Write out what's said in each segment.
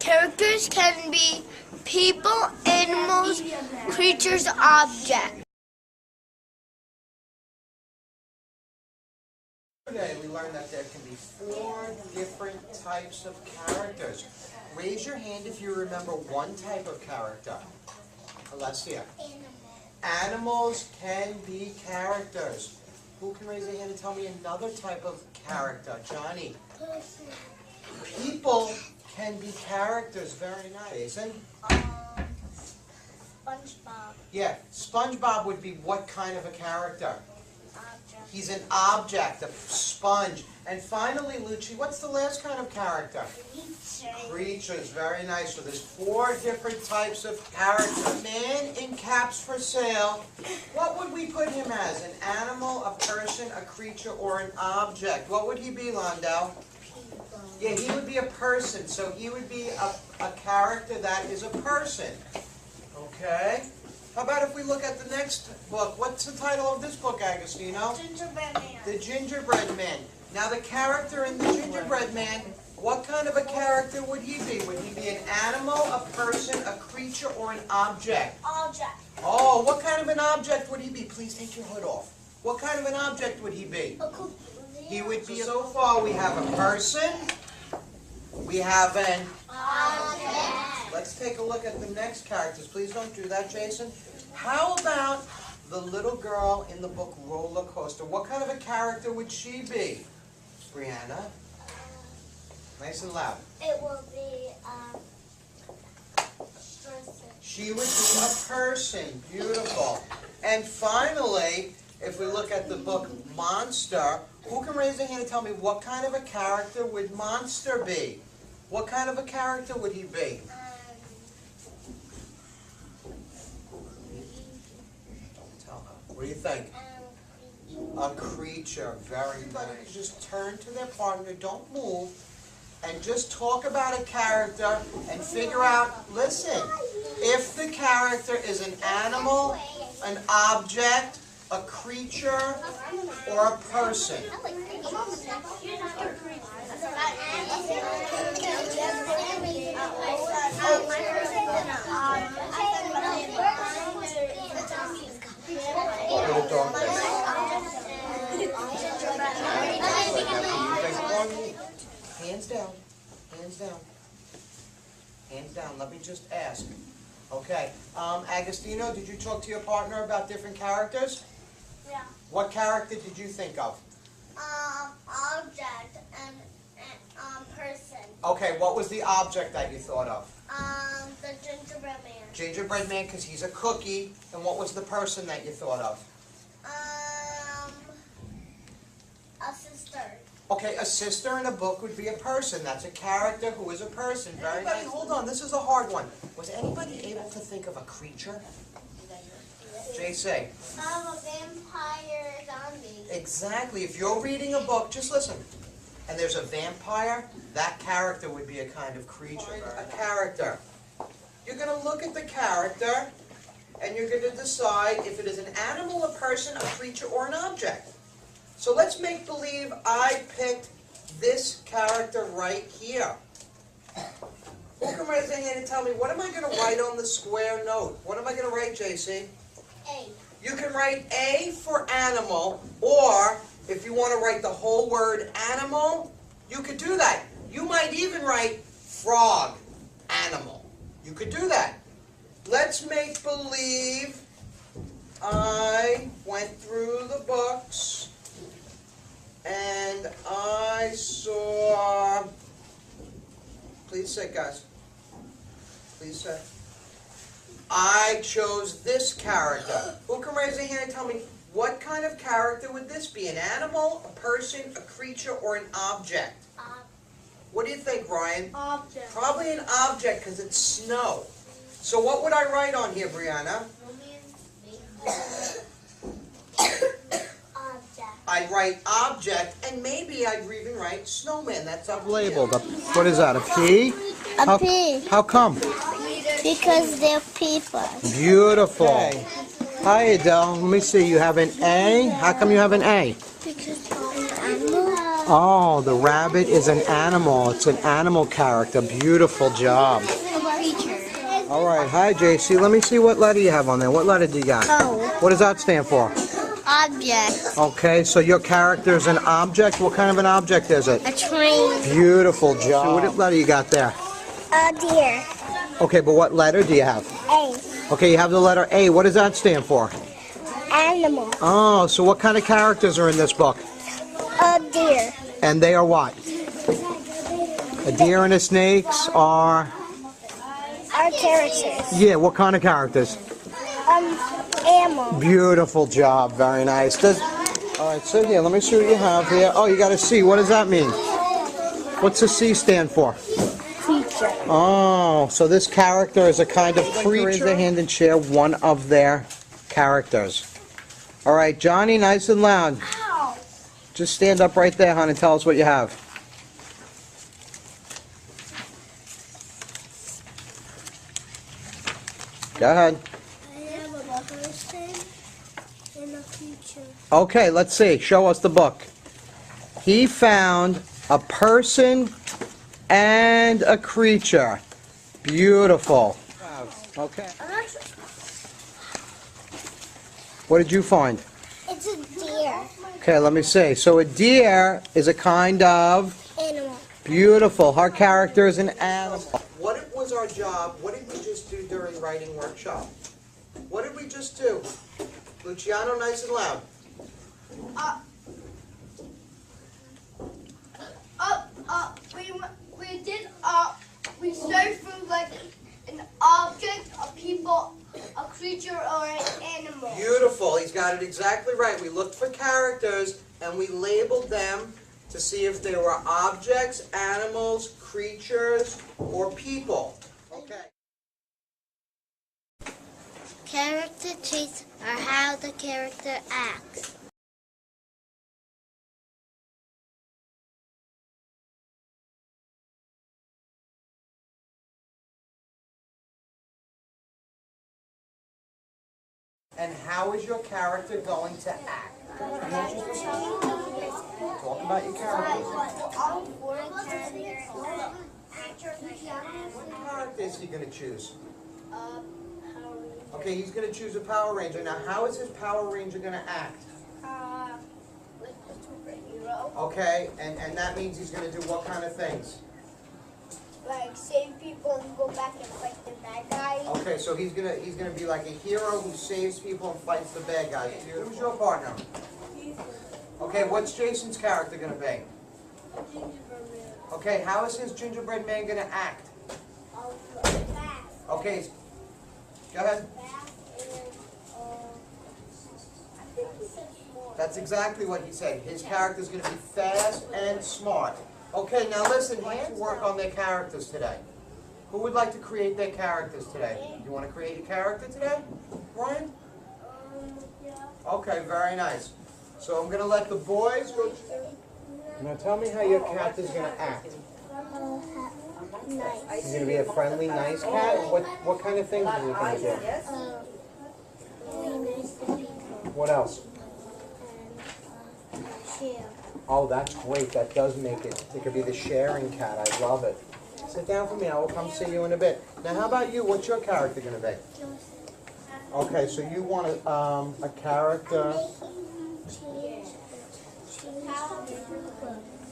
Characters can be people, animals, creatures, objects. Today we learned that there can be 4 different types of characters. Raise your hand if you remember one type of character. Alessia. Animals can be characters. Who can raise their hand and tell me another type of character? Johnny. People can be characters. Very nice. And SpongeBob. yeah, SpongeBob would be what kind of a character? Object. He's an object, a sponge. And finally, Lucci, what's the last kind of character? Creatures. Very nice. So there's 4 different types of character. Man in caps for sale. What would we put him as? An animal, a person, a creature, or an object? What would he be, Londell? Yeah, he would be a person. So he would be a character that is a person. Okay? How about if we look at the next book? What's the title of this book, Agostino? Gingerbread Man. The Gingerbread Man. Now the character in the Gingerbread Man, what kind of a character would he be? Would he be an animal, a person, a creature, or an object? Object. Oh, what kind of an object would he be? Please take your hood off. What kind of an object would he be? A cookie. He would be, so far we have a person, we have an Object. Let's take a look at the next characters. Please don't do that, Jason. How about the little girl in the book Roller Coaster? What kind of a character would she be? Brianna? Nice and loud. It will be person. She would be a person. Beautiful. And finally, if we look at the book Monster, who can raise their hand and tell me what kind of a character would Monster be? What kind of a character would he be? Don't tell her. What do you think? A creature. Very nice. Just turn to their partner, don't move, and just talk about a character and figure out, listen, if the character is an animal, an object, a creature, or a person. Put a dog face. Hands down. Hands down. Hands down. Let me just ask. Okay. Agostino, did you talk to your partner about different characters? Yeah. What character did you think of? Object and person. Okay, what was the object that you thought of? The gingerbread man. Gingerbread man, because he's a cookie. And what was the person that you thought of? A sister. Okay, a sister in a book would be a person. That's a character who is a person. Very nice. Hold on, this is a hard one. Was anybody able to think of a creature? JC. A vampire zombie. Exactly. If you're reading a book, just listen. And there's a vampire, that character would be a kind of creature. A character. You're going to look at the character, and you're going to decide if it is an animal, a person, a creature, or an object. So let's make believe I picked this character right here. Who can raise their hand and tell me, what am I going to write on the square note? What am I going to write, JC? A. You can write A for animal, or if you want to write the whole word animal, you could do that. You might even write frog, animal. You could do that. Let's make believe I went through the books and I saw, please sit, guys. Please sit. I chose this character. Who can raise their hand and tell me, what kind of character would this be? An animal, a person, a creature, or an object? What do you think, Ryan? Object. Probably an object because it's snow. So what would I write on here, Brianna? I'd write object, and maybe I'd even write snowman. That's up labeled. What is that, a P? A P. How come? Because they're people. Beautiful. Okay. Hi, Adele. Let me see. You have an A. How come you have an A? Because I'm an animal. Oh, the rabbit is an animal. It's an animal character. Beautiful job. Creature. All right. Hi, JC. Let me see what letter you have on there. What letter do you got? Oh. What does that stand for? Object. Okay, so your character is an object. What kind of an object is it? A train. Beautiful job. What letter you got there? A deer. Okay, but what letter do you have? A. Okay, you have the letter A. What does that stand for? Animal. Oh, so what kind of characters are in this book? A deer. And they are what? A deer and a snakes are... Our characters. Yeah, what kind of characters? Animal. Beautiful job, very nice. All right, so here, let me see what you have here. Oh, you got a C. What does that mean? What's the C stand for? Creature. Oh, so this character is a kind of creature. Raise their hand and share one of their characters. All right, Johnny, nice and loud. Ow. Just stand up right there, hon, and tell us what you have. Go ahead. I have a person and a creature. Okay, let's see. Show us the book. He found a person and a creature. Beautiful. Okay. What did you find? It's a deer. Okay, let me see. So a deer is a kind of... Animal. Beautiful. Her character is an animal. What was our job? What did we just do during writing workshop? What did we just do? Luciano, nice and loud. We searched for like an object, a people, a creature, or an animal. Beautiful. He's got it exactly right. We looked for characters and we labeled them to see if they were objects, animals, creatures, or people. Okay. Character traits are how the character acts. And how is your character going to act? Talk about your character. What character is he going to choose? Okay, he's going to choose a Power Ranger. Now, how is his Power Ranger going to act? Like a superhero. Okay, and that means he's going to do what kind of things? Like save people and go back and fight the bad guys. Okay, so he's gonna be like a hero who saves people and fights the bad guys. Who's your partner? Okay, what's Jason's character gonna be? Okay, how is his gingerbread man gonna act? Okay, go ahead. That's exactly what he said. His character's gonna be fast and smart. Okay, now listen, hands work on their characters today. Who would like to create their characters today? You want to create a character today, Brian? Yeah. Okay, very nice. So I'm going to let the boys go. Now tell me how your cat is going to act. Nice. He's going to be a friendly, nice cat? What kind of things are you going to Really nice to people. do? What else? Share. Oh, that's great. That does make it. It could be the sharing cat. I love it. Sit down for me. I will come see you in a bit. Now, how about you? What's your character going to be? Okay, so you want a character.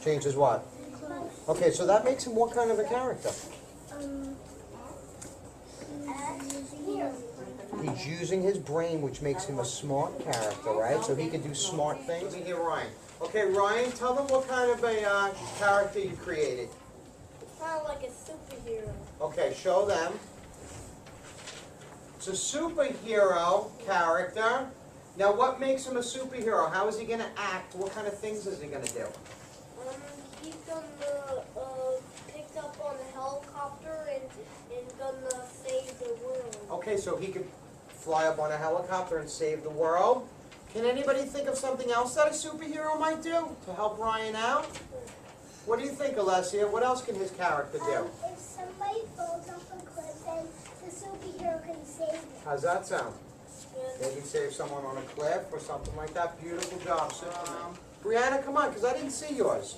Changes what? Okay, so that makes him what kind of a character? He's using his brain, which makes him a smart character, right? So he can do smart things. Let me hear Ryan. Okay, Ryan, tell them what kind of a character you created. Kind of like a superhero. Okay, show them. It's a superhero character. Now, what makes him a superhero? How is he going to act? What kind of things is he going to do? He's gonna pick up on a helicopter and gonna save the world. Okay, so he could fly up on a helicopter and save the world. Can anybody think of something else that a superhero might do to help Ryan out? What do you think, Alessia? What else can his character do? If somebody falls off a cliff, then the superhero can save them. How's that sound? Maybe save someone on a cliff or something like that. Beautiful job, Superman. Brianna, come on, because I didn't see yours.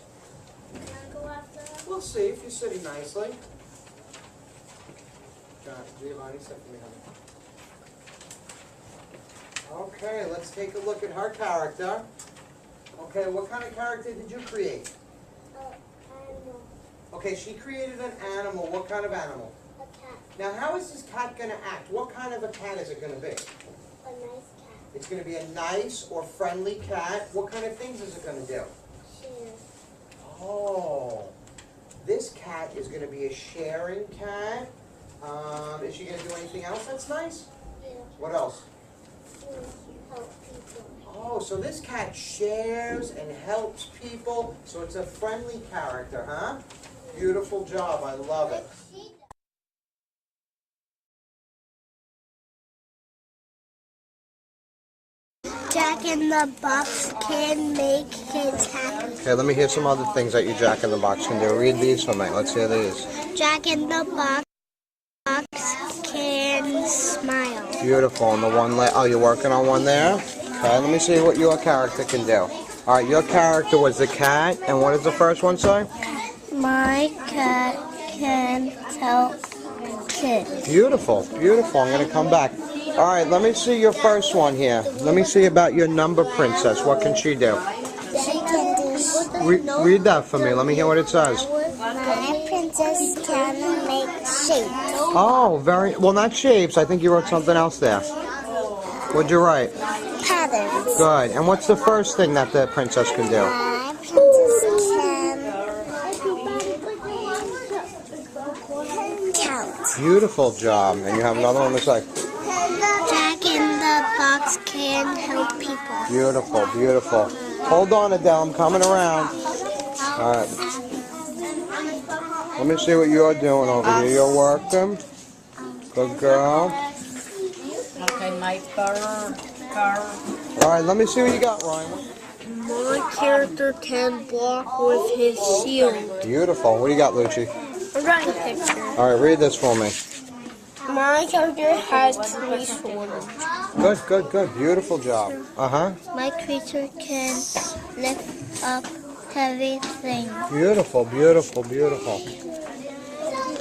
Can I go after that? We'll see if you're sitting nicely. Giovanni, sit for me, honey. Okay, let's take a look at her character. Okay, what kind of character did you create? Animal. Okay, she created an animal. What kind of animal? A cat. Now, how is this cat going to act? What kind of a cat is it going to be? A nice cat. It's going to be a nice or friendly cat. What kind of things is it going to do? Share. Oh, this cat is going to be a sharing cat. Is she going to do anything else that's nice? Yeah. What else? Help people. Oh, so this cat shares and helps people, so it's a friendly character, huh? Beautiful job, I love it. Jack in the Box can make kids happy. Okay, let me hear some other things that you Jack in the Box can do. Read these for me. Let's hear these. Jack in the Box can smile. Beautiful. And the one, oh, you're working on one there? Okay, let me see what your character can do. All right, your character was the cat, and what does the first one say? My cat can help kids. Beautiful, beautiful. I'm going to come back. All right, let me see your first one here. Let me see about your number princess. What can she do? She can do. Read that for me. Let me hear what it says. My princess can make shapes. Oh, very well. Not shapes. I think you wrote something else there. What'd you write? Patterns. Good. And what's the first thing that the princess can do? My princess can count. Beautiful job. And you have another one that's like Jack in the Box can help people. beautiful, beautiful. Hold on, Adele. I'm coming around. All right. Let me see what you're doing over here. You're working. Good girl. Okay, Mike, car. All right. Let me see what you got, Ryan. My character can block with his shield. Beautiful. What do you got, Lucci? I'm drawing a picture. All right. Read this for me. My character has 3 swords. Good, good, good. Beautiful job. Uh-huh. My creature can lift up heavy things. Beautiful, beautiful, beautiful.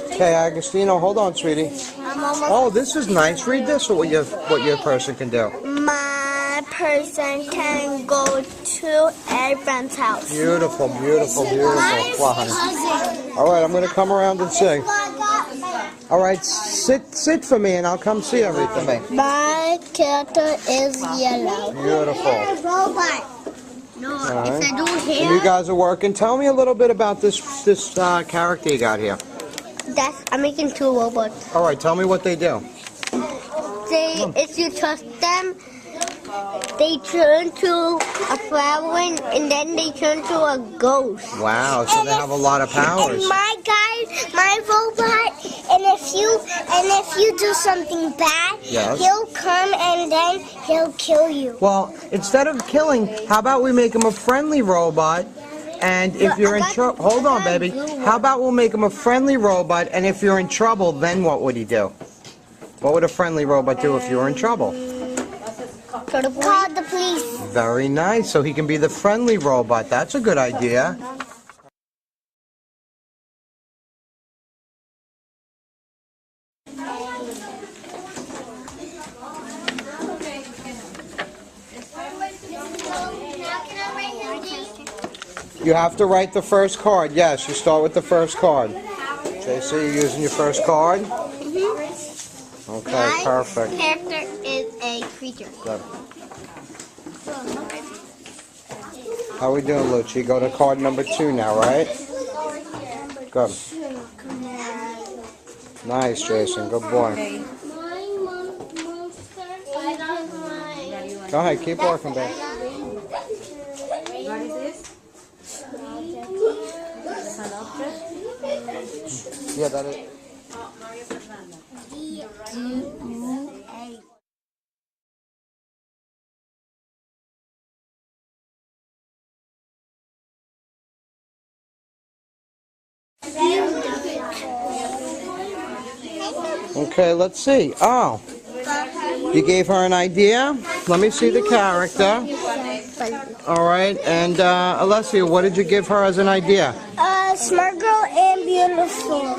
Okay, Agostino, hold on, sweetie. I'm almost. Oh, this is nice. Read this, or what your person can do. My person can go to everyone's house. Beautiful, beautiful, beautiful. Wow, honey. All right, I'm going to come around and see. All right, sit for me, and I'll come see everything. My character is yellow. Beautiful. Robot. No, right. it's a dude And here. you guys are working. Tell me a little bit about this character you got here. I'm making 2 robots. All right, tell me what they do. If you trust them, they turn to a flower and then they turn to a ghost. Wow, so they have a lot of powers. And my guy, my robot, and if you do something bad, Yes. he'll come and then he'll kill you. Well, instead of killing, how about we make him a friendly robot? And if you're in trouble, hold on, baby. How about we'll make him a friendly robot, and if you're in trouble, then what would he do? What would a friendly robot do if you were in trouble? Call the police. Very nice. So he can be the friendly robot. That's a good idea. You have to write the first card. Yes, you start with the first card. JC, you're using your first card? Okay, perfect. My character is a creature. Good. How we doing, Lucci? Go to card number 2 now, right? Good. Nice, Jason. Good boy. Go ahead, keep working, babe. What is this? Yeah, that is. Maria Fernanda. Okay, let's see. Oh, you gave her an idea? Let me see the character. fun. All right, and Alessia, what did you give her as an idea? Smart girl and beautiful.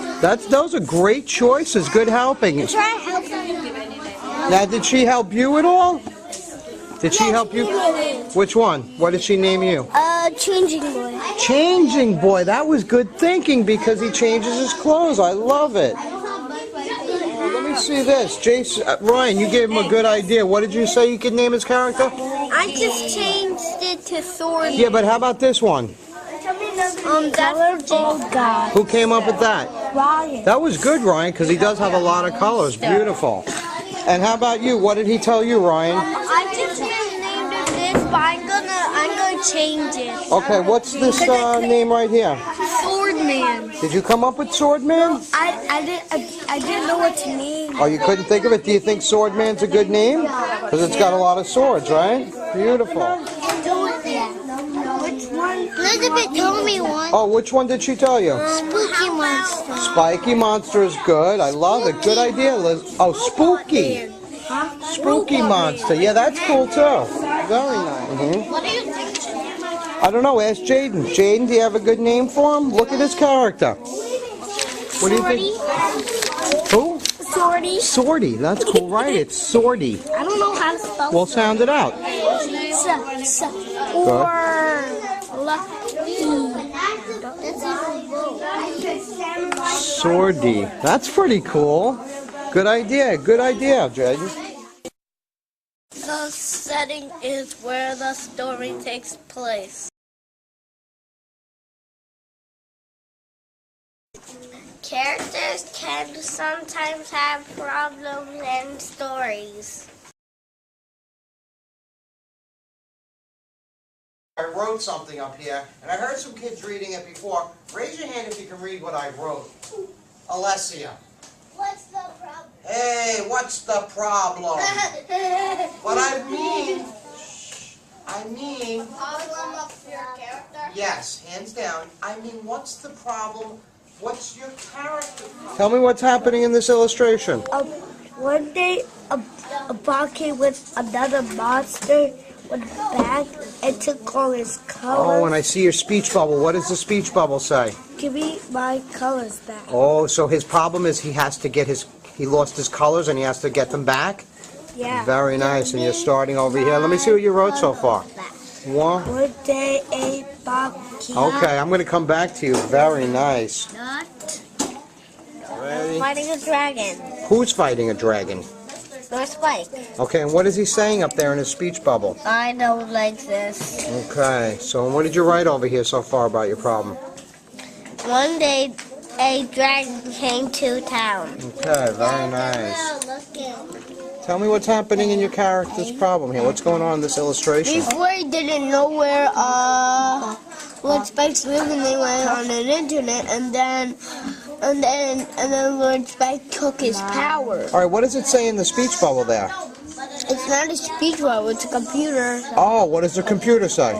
Those are great choices. Good helping. Try helping. Now, did she help you at all? Did she help you? Which one? What did she name you? Changing boy. Changing boy. That was good thinking because he changes his clothes. I love it. Let me see this. Jason, Ryan, you gave him a good idea. What did you say you could name his character? I just changed it to sword. Yeah, but how about this one? Colorful guy. Who came up with that? Ryan. That was good, Ryan, because he does have a lot of colors. Beautiful. And how about you? What did he tell you, Ryan? I just named it this, but I'm gonna change it. Okay, what's this name right here? Swordman. Did you come up with Swordman? I didn't know what to name. Oh, you couldn't think of it? Do you think Swordman's a good name? Because it's got a lot of swords, right? Beautiful. Which one? Elizabeth told me one. Oh, which one did she tell you? Spooky monster. Spiky Monster is good. I love it. Good idea, Liz. Oh, Spooky. Spooky Monster. Yeah, that's cool too. Very nice. What do you think? I don't know. Ask Jaden. Jaden, do you have a good name for him? Look at his character. What do you think? Who? Swordy. Swordy. That's cool, right? It's Swordy. I don't know how to spell. We'll sound it out. Or lucky. Swordy. That's pretty cool. Good idea. Good idea, Jaden. The setting is where the story takes place. Characters can sometimes have problems and stories. I wrote something up here, and I heard some kids reading it before. Raise your hand if you can read what I wrote. Alessia. What's the problem? Hey, what's the problem? What I mean... Problem of your character? Yes, hands down. I mean, what's the problem? What's your character? Tell me what's happening in this illustration. One day, a bot came with another monster went back and took all his colors. Oh, and I see your speech bubble. What does the speech bubble say? Give me my colors back. Oh, so his problem is he has to get he lost his colors and he has to get them back? Yeah. Very nice. And you're starting over here. Let me see what you wrote so far. One. One day, a bot came. Okay, I'm going to come back to you. Very nice. Not Ready? fighting a dragon. Who's fighting a dragon? Or Spike. Okay, and what is he saying up there in his speech bubble? I don't like this. Okay, so what did you write over here so far about your problem? One day, a dragon came to town. Okay, very nice. Tell me what's happening in your character's problem here. What's going on in this illustration? Before he didn't know where Lord Spike's living, they went on an internet, and then Lord Spike took his power. All right, what does it say in the speech bubble there? It's not a speech bubble, it's a computer. Oh, what does the computer say?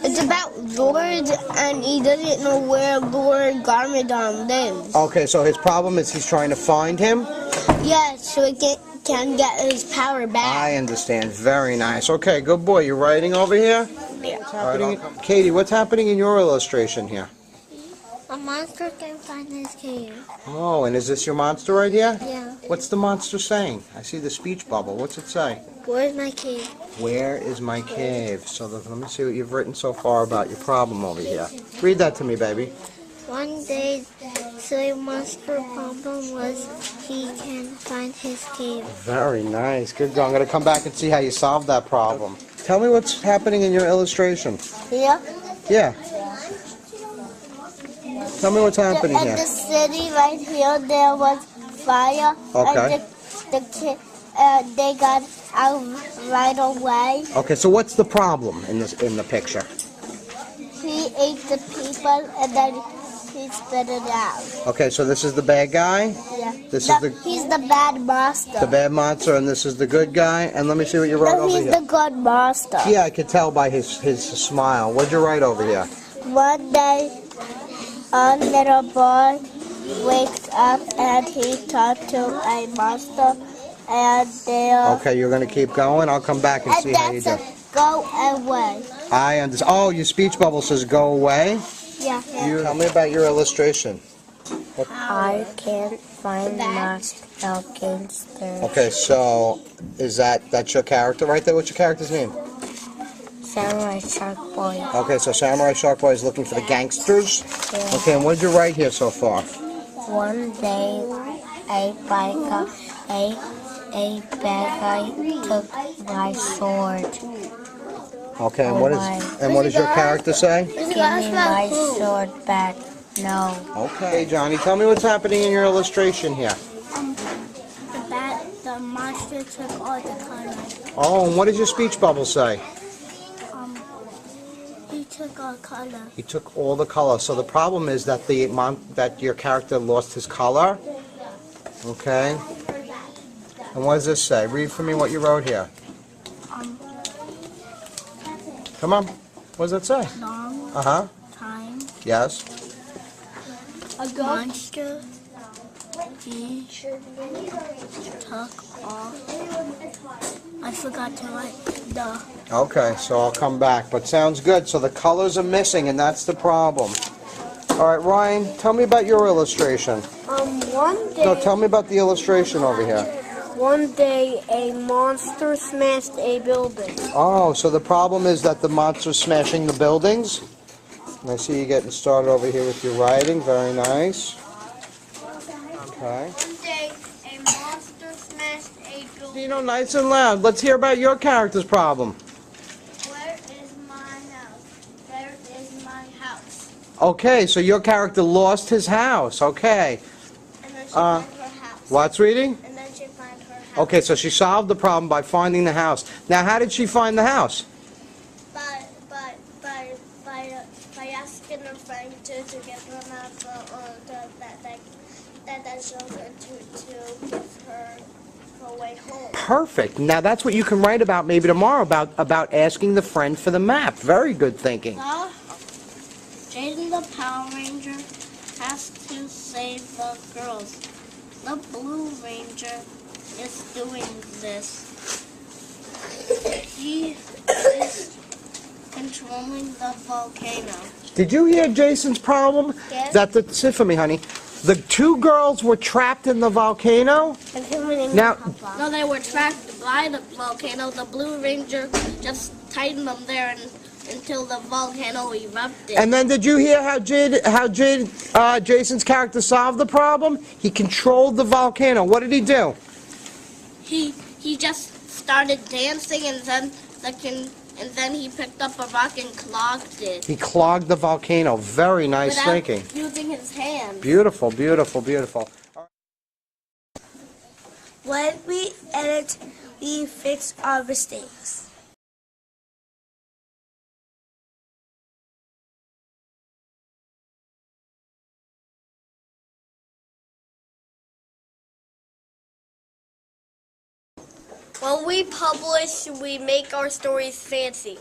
It's about Lord, and he doesn't know where Lord Garmadon lives. Okay, so his problem is he's trying to find him? Yeah, so he can get his power back. I understand. Very nice. Okay, good boy. You writing over here? Yeah. What's happening? Katie, what's happening in your illustration here? A monster can find his cave. Oh, and is this your monster right here? Yeah. What's the monster saying? I see the speech bubble. What's it say? Where's my cave? Where is my cave? So let me see what you've written so far about your problem over here. Read that to me, baby. One day, the monster problem was he can find his cave. Very nice. Good go. I'm going to come back and see how you solved that problem. Tell me what's happening in your illustration. Yeah. Yeah. Tell me what's happening In here. the city right here, there was fire. Okay. And they got out right away. Okay, so what's the problem in the picture? He ate the people and then he spit it out. Okay, so this is the bad guy? Yeah. This is the He's the bad master. the bad monster, and this is the good guy. And let me see what you wrote No, over he's here. the good master. Yeah, I could tell by his smile. What'd you write over here? One day, a little boy wakes up and he talked to a monster, and they Okay, you're going to keep going? I'll come back and see how you do. Go away. I understand. Oh, your speech bubble says go away? Yeah. Tell me about your illustration. I can't find my gangster. Okay, so is that's your character right there? What's your character's name? Samurai Shark Boy. Okay, so Samurai Shark Boy is looking for the gangsters. Yeah. Okay, and what did you write here so far? One day, a bad guy took my sword. Okay, and what does your character say? Give me my sword back. No. Okay, Johnny, tell me what's happening in your illustration here. The monster took all the colors. Oh, and what does your speech bubble say? He took all color. He took all the color. So the problem is that that your character lost his color. Okay. And what does this say? Read for me what you wrote here. Come on. What does that say? Long Uh-huh. time Yes. ago. Monster. He took off. I forgot to write the. Okay, so I'll come back. But sounds good. So the colors are missing, and that's the problem. All right, Ryan, tell me about your illustration. One day. No, tell me about the illustration over here. One day, a monster smashed a building. Oh, so the problem is that the monster's smashing the buildings? And I see you getting started over here with your writing. Very nice. Okay. One day, a monster smashed a building. You know, nice and loud. Let's hear about your character's problem. Where is my house? Where is my house? Okay, so your character lost his house. Okay. And then she found her house. What's reading? And then she found her house. Okay, so she solved the problem by finding the house. Now, how did she find the house? By asking a friend to get her map that shelter to give her her way home. Perfect. Now, that's what you can write about maybe tomorrow, about asking the friend for the map. Very good thinking. Jaden the Power Ranger has to save the girls. The Blue Ranger is doing this. He is controlling the volcano. Did you hear Jason's problem? Yes. Sit for me, honey. The two girls were trapped in the volcano. Now, No, they were trapped by the volcano. The Blue Ranger just tightened them there until the volcano erupted. and then did you hear how Jason's character solved the problem? He controlled the volcano. What did he do? He just started dancing and then he picked up a rock and clogged it. He clogged the volcano. Very nice without thinking. using his hands. Beautiful, beautiful, beautiful. When we edit, we fix our mistakes. When we publish, we make our stories fancy.